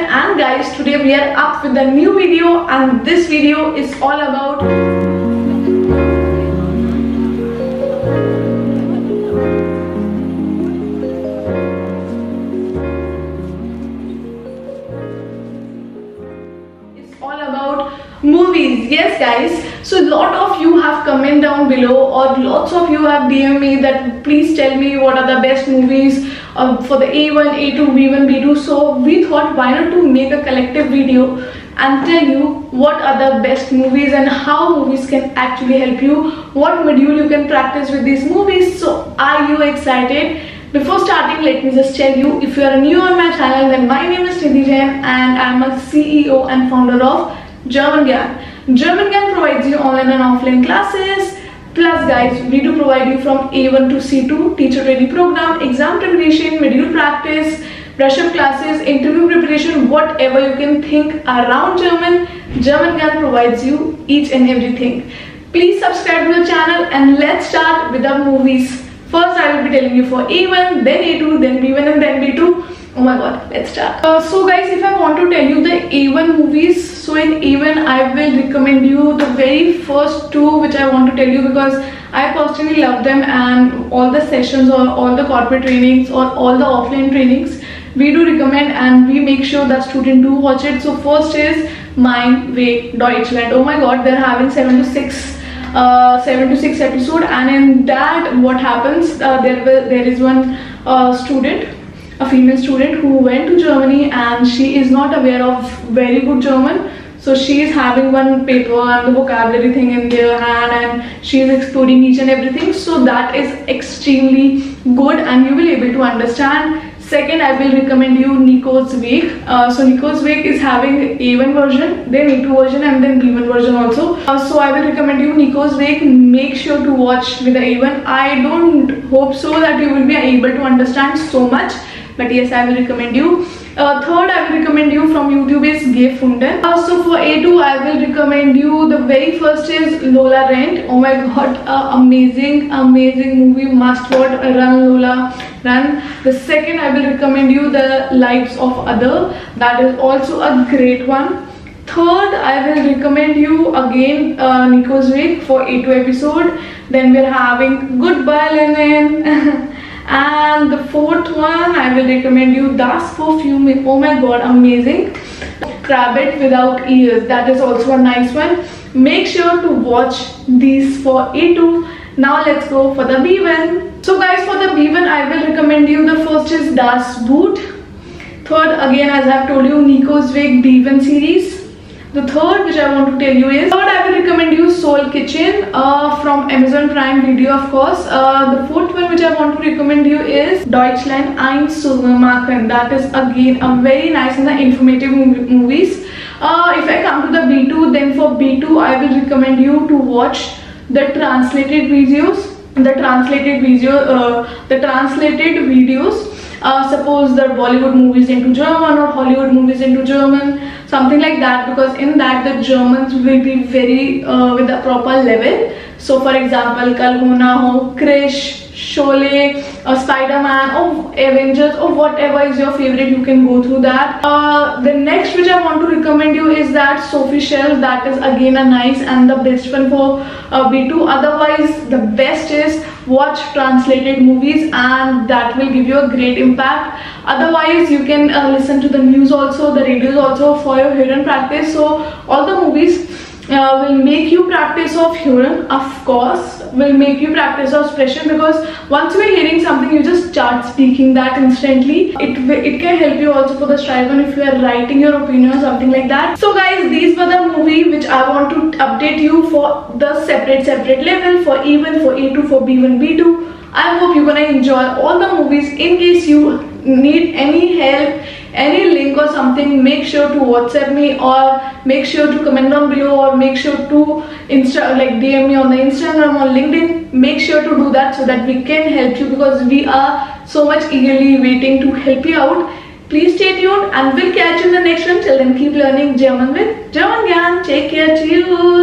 and guys, today we are up with a new video, and this video is all about movies. Yes guys, so a lot of you have comment down below, or lots of you have DM me that please tell me what are the best movies for the A1, A2, B1, B2. So we thought, why not to make a collective video and tell you what are the best movies and how movies can actually help you, what module you can practice with these movies. So are you excited? Before starting, let me just tell you, if you are new on my channel, then my name is Nidhi Jain and I am a CEO and founder of German Gyan. German Gyan provides you online and offline classes. Plus guys, we do provide you from A1 to C2, teacher training program, exam preparation, module practice, brush up classes, interview preparation, whatever you can think around German Gyan provides you each and everything. Please subscribe to the channel and let's start with the movies. First I will be telling you for A1, then A2, then B1 and then B2. Oh my god, let's start. So guys, if I want to tell you the A1 movies, so in A1 I will recommend you the very first two which I want to tell you, because I personally love them, and all the sessions or all the corporate trainings or all the offline trainings we do recommend and we make sure that students do watch it. So first is Mein Weg Deutschland. Oh my god, they're having 7 to 6 episode, and in that what happens, there is one student, a female student who went to Germany, and she is not aware of very good German. So she is having one paper and the vocabulary thing in their hand, and she is exploring each and everything. So that is extremely good and you will be able to understand. Second, I will recommend you Nico's Weg. So Nico's Weg is having A1 version, then A2 version and then B1 version also. So I will recommend you Nico's Weg. Make sure to watch with the A1. I don't hope so that you will be able to understand so much, but yes, I will recommend you. Third, I will recommend you from YouTube is Gefunden. So for A2, I will recommend you, the very first is Lola Rent. Oh my god, amazing movie, must watch. Run Lola Run. The second, I will recommend you The Lives of Other. That is also a great one. Third, I will recommend you again Nico's Weg for A2 episode. Then we're having Goodbye Lenin. And the fourth one, I will recommend you Das Perfume. Oh my god, amazing. Rabbit Without Ears, that is also a nice one. Make sure to watch these for A2. Now let's go for the B1. So guys, for the B1 I will recommend you, the first is Das Boot. Third, again as I have told you, Nico's Weg B1 series. The third which I want to tell you is, third I will recommend you Soul Kitchen from Amazon Prime Video, of course. The fourth one which I want to recommend you is Deutschland ein Supermarken. That is again a very nice and informative movies. If I come to the B2, then for B2 I will recommend you to watch the translated videos. Suppose the Bollywood movies into German or Hollywood movies into German, something like that, because in that the Germans will be very with a proper level. So for example, Kal Ho Na Ho, Krish, Sholay, Spider-Man or Avengers or whatever is your favorite, you can go through that. The next which I want to recommend you is that Sophie Shelf. That is again a nice and the best one for B2. Otherwise the best is watch translated movies, and that will give you a great impact. Otherwise you can listen to the news also, the radios also for your hearing practice. So all the movies will make you practice of hearing, of course, will make you practice of expression, because once you are hearing something you just start speaking that instantly. It can help you also for the striving if you are writing your opinion or something like that. So guys, these were the movie which I want to update you for the separate level, for A1, for A2, for B1, B2. I hope you're gonna enjoy all the movies. In case you need any help, any link or something, make sure to WhatsApp me, or make sure to comment down below, or make sure to DM me on the Instagram or LinkedIn. Make sure to do that so that we can help you, because we are so much eagerly waiting to help you out. Please stay tuned and we'll catch you in the next one. Till then, keep learning German with German Gyan. Take care. Cheers.